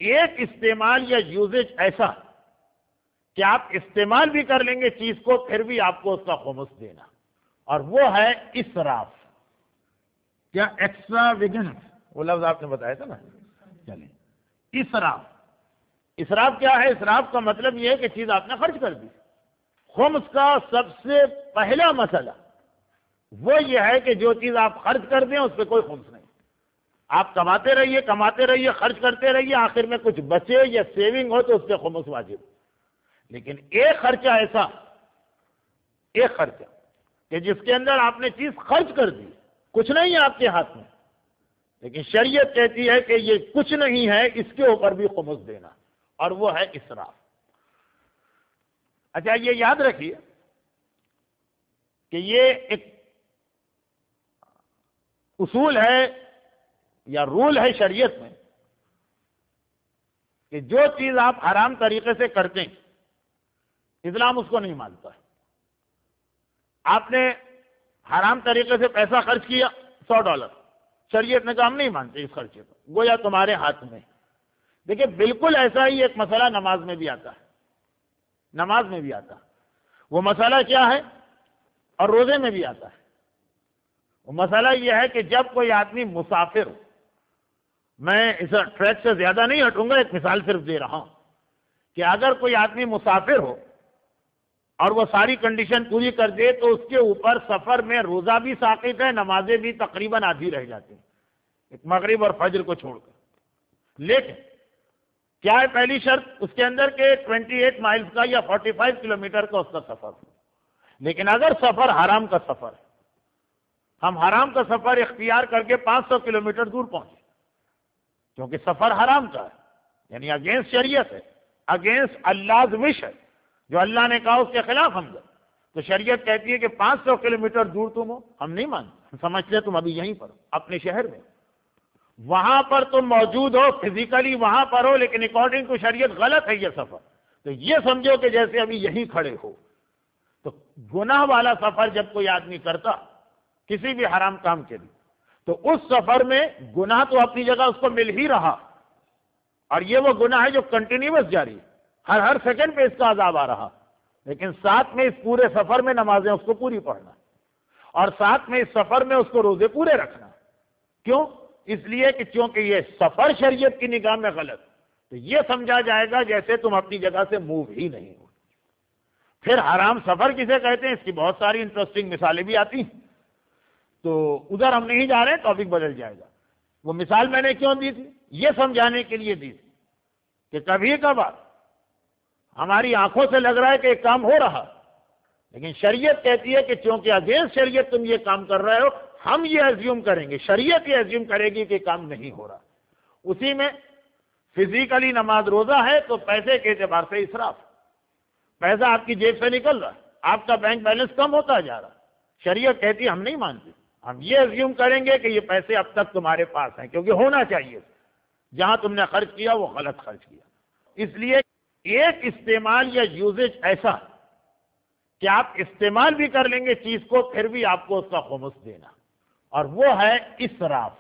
ایک استعمال یا یوزیج ایسا کہ آپ استعمال بھی کر لیں گے چیز کو پھر بھی آپ کو اس کا خمس دینا، اور وہ ہے اسراف. کیا ایکسٹرا ویگن، وہ لفظ آپ نے بتایا تھا نا. چلیں، اسراف. اسراف کیا ہے؟ اسراف کا مطلب یہ ہے کہ چیز آپ نے خرچ کر دی. خمس کا سب سے پہلا مسئلہ وہ یہ ہے کہ جو چیز آپ خرچ کر دیں اس پہ کوئی خمس نہیں. آپ کماتے رہیے خرچ کرتے رہیے، آخر میں کچھ بچے یا سیونگ ہو تو اس پہ خمس واجب. لیکن ایک خرچہ ایسا، ایک خرچہ کہ جس کے اندر آپ نے چیز خرچ کر دی، کچھ نہیں ہے آپ کے ہاتھ میں، لیکن شریعت کہتی ہے کہ یہ کچھ نہیں ہے، اس کے اوپر بھی خمس دینا، اور وہ ہے اسراف. اچھا، یہ یاد رکھیے کہ یہ ایک اصول ہے یا رول ہے شریعت میں کہ جو چیز آپ حرام طریقے سے کرتے ہیں اسلام اس کو نہیں مانتا ہے. آپ نے حرام طریقے سے پیسہ خرچ کیا $100، شریعت نے کہا ہم نہیں مانتے اس خرچے کو، گویا تمہارے ہاتھ میں. دیکھیں، بالکل ایسا ہی ایک مسئلہ نماز میں بھی آتا ہے. نماز میں بھی آتا ہے وہ مسئلہ کیا ہے، اور روزے میں بھی آتا ہے. وہ مسئلہ یہ ہے کہ جب کوئی آدمی مسافر ہو، میں اس ٹریک سے زیادہ نہیں ہٹوں گا، ایک مثال صرف دے رہا ہوں کہ اگر کوئی آدمی مسافر ہو اور وہ ساری کنڈیشن پوری کر دے تو اس کے اوپر سفر میں روزہ بھی ساقط ہے، نمازیں بھی تقریباً آدھی رہ جاتی ہیں، ایک مغرب اور فجر کو چھوڑ کر. لیکن کیا ہے پہلی شرط اس کے اندر کہ 28 مائلز کا یا 45 کلومیٹر کا اس کا سفر ہو. لیکن اگر سفر حرام کا سفر ہے، ہم حرام کا سفر اختیار کر کے 500 کلومیٹر دور پہنچے کیونکہ سفر حرام کا ہے، یعنی اگینسٹ شریعت ہے، اگینسٹ اللہ وش ہے، جو اللہ نے کہا اس کے خلاف ہم جائیں، تو شریعت کہتی ہے کہ 500 کلومیٹر دور تم ہو، ہم نہیں مانتے، سمجھتے تم ابھی یہیں پر ہو اپنے شہر میں، وہاں پر تم موجود ہو، فزیکلی وہاں پر ہو، لیکن اکارڈنگ ٹو شریعت غلط ہے یہ سفر. تو یہ سمجھو کہ جیسے ابھی یہیں کھڑے ہو. تو گناہ والا سفر جب کوئی آدمی کرتا کسی بھی حرام کام کے لیے، تو اس سفر میں گناہ تو اپنی جگہ اس کو مل ہی رہا، اور یہ وہ گناہ ہے جو کنٹینیوس جاری ہے، ہر سیکنڈ پہ اس کا عذاب آ رہا. لیکن ساتھ میں اس پورے سفر میں نمازیں اس کو پوری پڑھنا، اور ساتھ میں اس سفر میں اس کو روزے پورے رکھنا. کیوں؟ اس لیے کہ چونکہ یہ سفر شریعت کی نگاہ میں غلط، تو یہ سمجھا جائے گا جیسے تم اپنی جگہ سے موو ہی نہیں ہو. پھر حرام سفر کسے کہتے ہیں، اس کی بہت ساری انٹرسٹنگ مثالیں بھی آتی ہیں، تو ادھر ہم نہیں جا رہے، ٹاپک بدل جائے گا. وہ مثال میں نے کیوں دی تھی؟ یہ سمجھانے کے لیے دی تھی کہ کبھی کبھار ہماری آنکھوں سے لگ رہا ہے کہ ایک کام ہو رہا، لیکن شریعت کہتی ہے کہ چونکہ اگینسٹ شریعت تم یہ کام کر رہے ہو، ہم یہ ایزیوم کریں گے، شریعت یہ ایزیوم کرے گی کہ کام نہیں ہو رہا. اسی میں فزیکلی نماز روزہ ہے تو پیسے کے اعتبار سے اسراف، پیسہ آپ کی جیب سے نکل رہا ہے، آپ کا بینک بیلنس کم ہوتا جا رہا. شریعت کہتی ہے ہم نہیں مانتے، ہم یہ ایزیوم کریں گے کہ یہ پیسے اب تک تمہارے پاس ہیں، کیونکہ ہونا چاہیے، جہاں تم نے خرچ کیا وہ غلط خرچ کیا. اس لیے ایک استعمال یا یوزیج ایسا کہ آپ استعمال بھی کر لیں گے چیز کو پھر بھی آپ کو اس کا خمس دینا، اور وہ ہے اسراف.